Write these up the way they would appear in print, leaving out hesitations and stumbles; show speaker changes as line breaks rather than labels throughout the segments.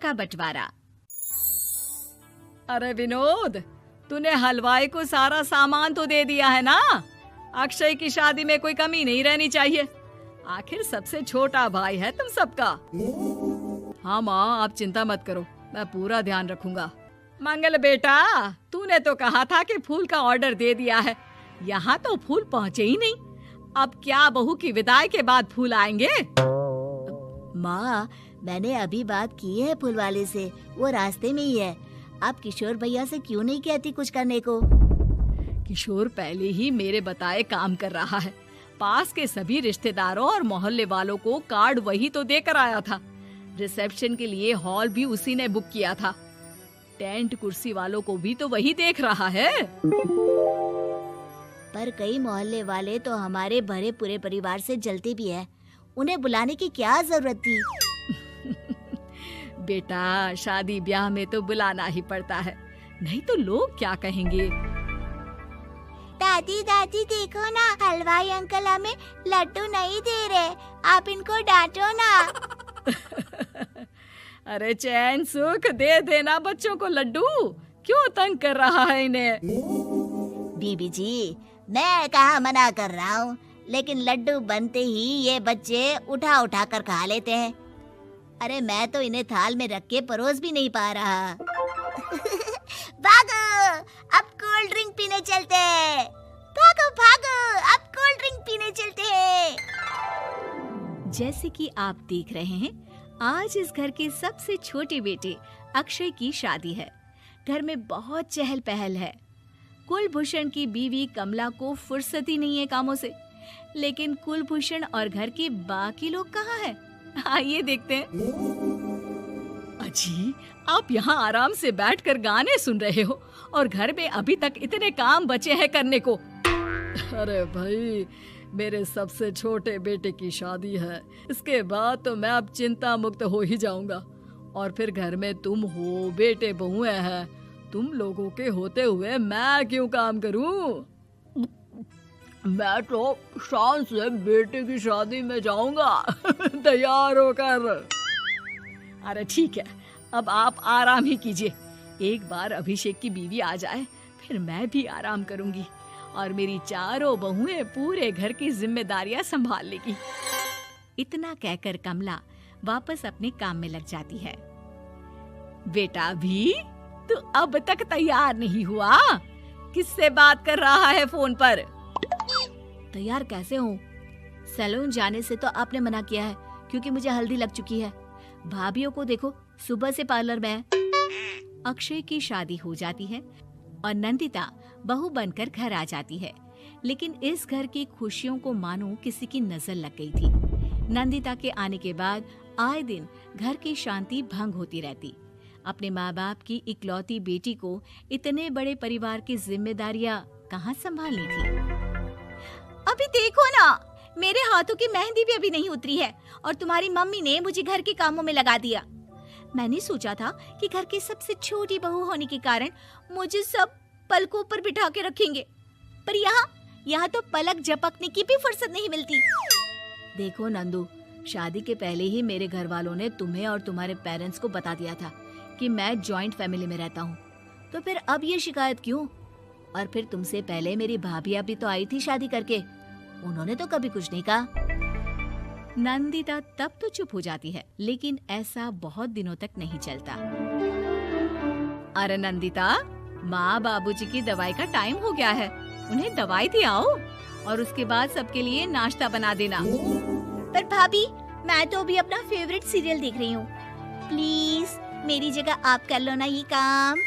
का बंटवारा।
अरे विनोद, तूने हलवाई को सारा सामान तो दे दिया है ना? अक्षय की शादी में कोई कमी नहीं रहनी चाहिए। आखिर सबसे छोटा भाई है तुम सबका। हाँ माँ, आप चिंता मत करो, मैं पूरा ध्यान रखूंगा। मंगल बेटा, तूने तो कहा था कि फूल का ऑर्डर दे दिया है, यहाँ तो फूल पहुँचे ही नहीं। अब क्या बहू की विदाई के बाद फूल आएंगे?
माँ, मैंने अभी बात की है फूल वाले से, वो रास्ते में ही है। आप किशोर भैया से क्यों नहीं कहती कुछ करने को?
किशोर पहले ही मेरे बताए काम कर रहा है। पास के सभी रिश्तेदारों और मोहल्ले वालों को कार्ड वही तो देकर आया था। रिसेप्शन के लिए हॉल भी उसी ने बुक किया था। टेंट कुर्सी वालों को भी तो वही देख रहा है।
पर कई मोहल्ले वाले तो हमारे भरे पूरे परिवार से जलते भी है, उन्हें बुलाने की क्या जरूरत थी?
बेटा, शादी ब्याह में तो बुलाना ही पड़ता है, नहीं तो लोग क्या कहेंगे।
दादी दादी देखो ना, हलवाई अंकल हमें लड्डू नहीं दे रहे, आप इनको डांटो ना।
अरे चैन सुख दे देना बच्चों को लड्डू, क्यों तंग कर रहा है इन्हें?
बीबी जी, मैं कहाँ मना कर रहा हूँ, लेकिन लड्डू बनते ही ये बच्चे उठा उठा कर खा लेते हैं। अरे मैं तो इन्हें थाल में रख के परोस भी नहीं पा रहा। भागो, अब कोल्ड ड्रिंक पीने चलते हैं। भागो भागो, अब कोल्ड ड्रिंक पीने चलते हैं।
जैसे कि आप देख रहे हैं, आज इस घर के सबसे छोटे बेटे अक्षय की शादी है। घर में बहुत चहल पहल है। कुलभूषण की बीवी कमला को फुर्सत ही नहीं है कामों से, लेकिन कुलभूषण और घर के बाकी लोग कहाँ हैं? आइए देखते हैं।
अजी, आप यहाँ आराम से बैठकर गाने सुन रहे हो और घर में अभी तक इतने काम बचे हैं करने को। अरे भाई, मेरे सबसे छोटे बेटे की शादी है, इसके बाद तो मैं अब चिंता मुक्त हो ही जाऊंगा। और फिर घर में तुम हो, बेटे बहुएं हैं, तुम लोगों के होते हुए मैं क्यों काम करूं? मैं तो शान से बेटे की शादी में जाऊंगा तैयार होकर। अरे ठीक है, अब आप आराम ही कीजिए। एक बार अभिषेक की बीवी आ जाए, फिर मैं भी आराम करूंगी और मेरी चारों बहुएं पूरे घर की जिम्मेदारियां संभाल लेगी।
इतना कहकर कमला वापस अपने काम में लग जाती है।
बेटा भी, तू अब तक तैयार नहीं हुआ? किससे बात कर रहा है फोन पर?
तैयार कैसे हूँ? सैलून जाने से तो आपने मना किया है, क्योंकि मुझे हल्दी लग चुकी है। भाभीयों को देखो, सुबह से पार्लर में है।
अक्षय की शादी हो जाती है और नंदिता बहू बनकर घर आ जाती है, लेकिन इस घर की खुशियों को मानो किसी की नजर लग गई थी। नंदिता के आने के बाद आए दिन घर की शांति भंग होती रहती। अपने माँ बाप की इकलौती बेटी को इतने बड़े परिवार की जिम्मेदारियां कहाँ संभालनी थी।
अभी देखो ना, मेरे हाथों की मेहंदी भी अभी नहीं उतरी है और तुम्हारी मम्मी ने मुझे घर के कामों में लगा दिया। मैंने सोचा था कि घर की सबसे छोटी बहू होने के कारण मुझे सब पलकों पर बिठा के रखेंगे, पर यहाँ तो पलक झपकने की भी फुर्सत नहीं मिलती।
देखो नंदू, शादी के पहले ही मेरे घर वालों ने तुम्हें और तुम्हारे पेरेंट्स को बता दिया था कि मैं जॉइंट फैमिली में रहता हूँ, तो फिर अब ये शिकायत क्यों? और फिर तुमसे पहले मेरी भाभियाँ भी तो आई थी शादी करके, उन्होंने तो कभी कुछ नहीं कहा। नंदिता तब तो चुप हो जाती है, लेकिन ऐसा बहुत दिनों तक नहीं चलता।
अरे नंदिता, माँ बाबूजी की दवाई का टाइम हो गया है, उन्हें दवाई दे आओ और उसके बाद सबके लिए नाश्ता बना देना।
पर भाभी, मैं तो अभी अपना फेवरेट सीरियल देख रही हूँ। प्लीज मेरी जगह आप कर लो ना ये काम।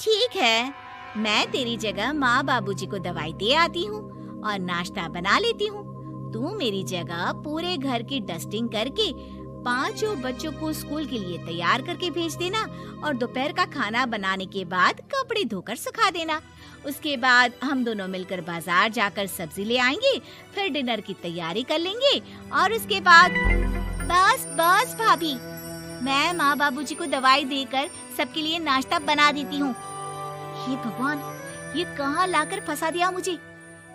ठीक है, मैं तेरी जगह माँ बाबूजी को दवाई दे आती हूँ और नाश्ता बना लेती हूँ। तू मेरी जगह पूरे घर की डस्टिंग करके 5 बच्चों को स्कूल के लिए तैयार करके भेज देना और दोपहर का खाना बनाने के बाद कपड़े धोकर सुखा देना। उसके बाद हम दोनों मिलकर बाजार जाकर सब्जी ले आएंगे, फिर डिनर की तैयारी कर लेंगे और उसके बाद बस भाभी, मैं माँ बाबूजी को दवाई देकर सबके लिए नाश्ता बना देती हूँ। हे भगवान, ये कहाँ लाकर फंसा दिया मुझे।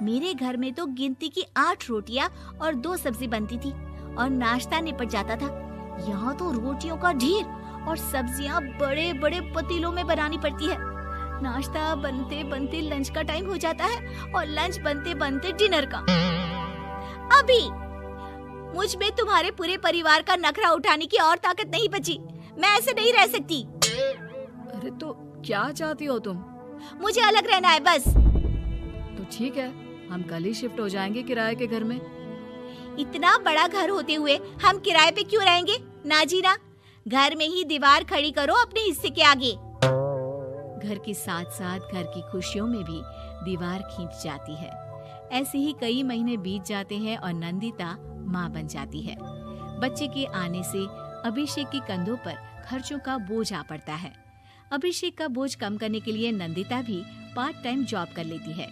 मेरे घर में तो गिनती की 8 रोटियाँ और 2 सब्जी बनती थी और नाश्ता निपट जाता था, यहाँ तो रोटियों का ढेर और सब्जियाँ बड़े बड़े पतीलों में बनानी पड़ती है। नाश्ता बनते बनते लंच का टाइम हो जाता है और लंच बनते बनते डिनर का। अभी मुझ में तुम्हारे पूरे परिवार का नखरा उठाने की और ताकत नहीं बची। मैं ऐसे नहीं रह सकती।
अरे तो क्या चाहती हो तुम?
मुझे अलग रहना है बस।
तो ठीक है, हम कल ही शिफ्ट हो जाएंगे किराए के घर में।
इतना बड़ा घर होते हुए हम किराए पे क्यों रहेंगे? ना जी ना, घर में ही दीवार खड़ी करो अपने हिस्से के आगे।
घर के साथ साथ घर की खुशियों में भी दीवार खींच जाती है। ऐसे ही कई महीने बीत जाते हैं और नंदिता माँ बन जाती है। बच्चे के आने से अभिषेक के कंधों पर खर्चों का बोझ आ पड़ता है। अभिषेक का बोझ कम करने के लिए नंदिता भी पार्ट टाइम जॉब कर लेती है,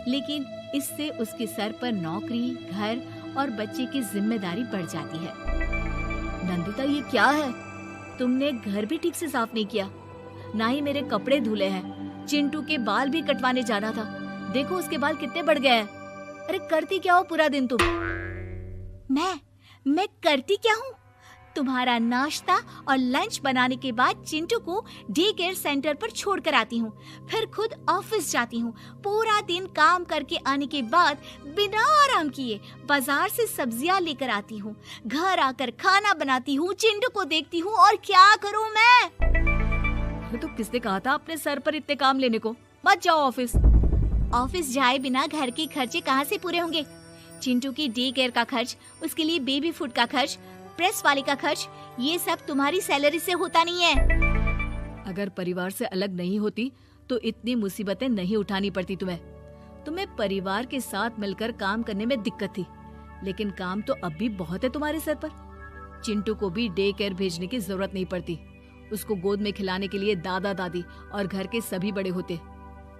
लेकिन इससे उसके सर पर नौकरी, घर और बच्चे की जिम्मेदारी बढ़ जाती है।
नंदिता, ये क्या है?
तुमने घर भी ठीक से साफ नहीं किया, ना ही मेरे कपड़े धुले हैं। चिंटू के बाल भी कटवाने जाना था, देखो उसके बाल कितने बढ़ गए हैं। अरे करती क्या हो पूरा दिन तुम?
मैं करती क्या हूँ? तुम्हारा नाश्ता और लंच बनाने के बाद चिंटू को डे केयर सेंटर पर छोड़ कर आती हूँ, फिर खुद ऑफिस जाती हूँ। पूरा दिन काम करके आने के बाद बिना आराम किए बाजार से सब्जियाँ लेकर आती हूँ, घर आकर खाना बनाती हूँ, चिंटू को देखती हूँ और क्या करूँ मैं?
तो किसने कहा था अपने सर पर इतने काम लेने को? मत जाओ ऑफिस।
ऑफिस जाए बिना घर के खर्चे कहाँ से पूरे होंगे? चिंटू की डे केयर का खर्च, उसके लिए बेबी फूड का खर्च, प्रेस वाले का खर्च, ये सब तुम्हारी सैलरी से होता नहीं है।
अगर परिवार से अलग नहीं होती तो इतनी मुसीबतें नहीं उठानी पड़ती तुम्हें परिवार के साथ मिलकर काम करने में दिक्कत थी, लेकिन काम तो अब भी बहुत है तुम्हारे सर पर। चिंटू को भी डे केयर भेजने की जरूरत नहीं पड़ती। उसको गोद में खिलाने के लिए दादा दादी और घर के सभी बड़े होते।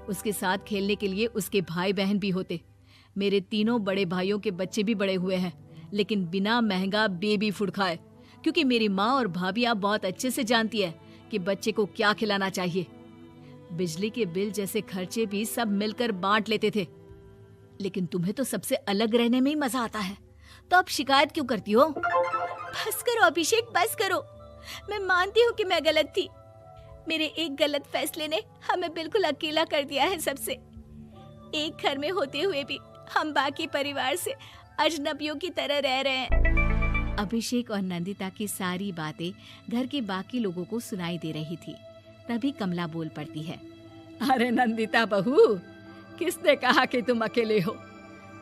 उसके साथ खेलने के लिए उसके भाई बहन भी होते। मेरे तीनों बड़े भाइयों के बच्चे भी बड़े हुए हैं, लेकिन बिना महंगा बेबी फूड खाए, क्योंकि मेरी माँ और भाभियाँ बहुत अच्छे से जानती है कि बच्चे को क्या खिलाना चाहिए। बिजली के बिल जैसे खर्चे भी सब मिलकर बांट लेते थे। लेकिन तुम्हें तो सबसे अलग रहने में ही मजा आता है, तो अब शिकायत क्यों करती हो?
बस करो अभिषेक, बस करो। मैं मानती हूँ कि मैं गलत थी। मेरे एक गलत फैसले ने हमें बिल्कुल अकेला कर दिया है सबसे। एक घर में होते हुए भी हम बाकी परिवार से अजनबियों की तरह रह रहे हैं।
अभिषेक और नंदिता की सारी बातें घर के बाकी लोगों को सुनाई दे रही थी। तभी कमला बोल पड़ती है।
अरे नंदिता बहू, किसने कहा कि तुम अकेले हो?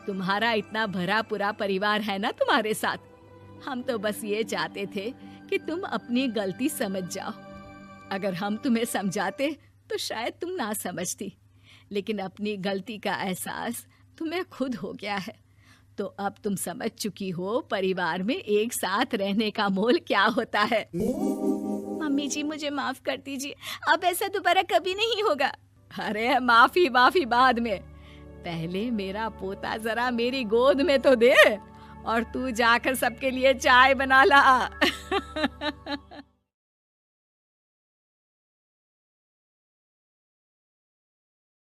तुम्हारा इतना भरा पूरा परिवार है ना तुम्हारे साथ। हम तो बस ये चाहते थे कि तुम अपनी गलती समझ जाओ। अगर हम तुम्हें समझाते तो शायद तुम ना समझती, लेकिन अपनी गलती का एहसास तुम्हें खुद हो गया है, तो अब तुम समझ चुकी हो परिवार में एक साथ रहने का मोल क्या होता है।
मम्मी जी, मुझे माफ कर दीजिए, अब ऐसा दोबारा कभी नहीं होगा।
अरे माफी बाद में, पहले मेरा पोता जरा मेरी गोद में तो दे, और तू जाकर सबके लिए चाय बना ला।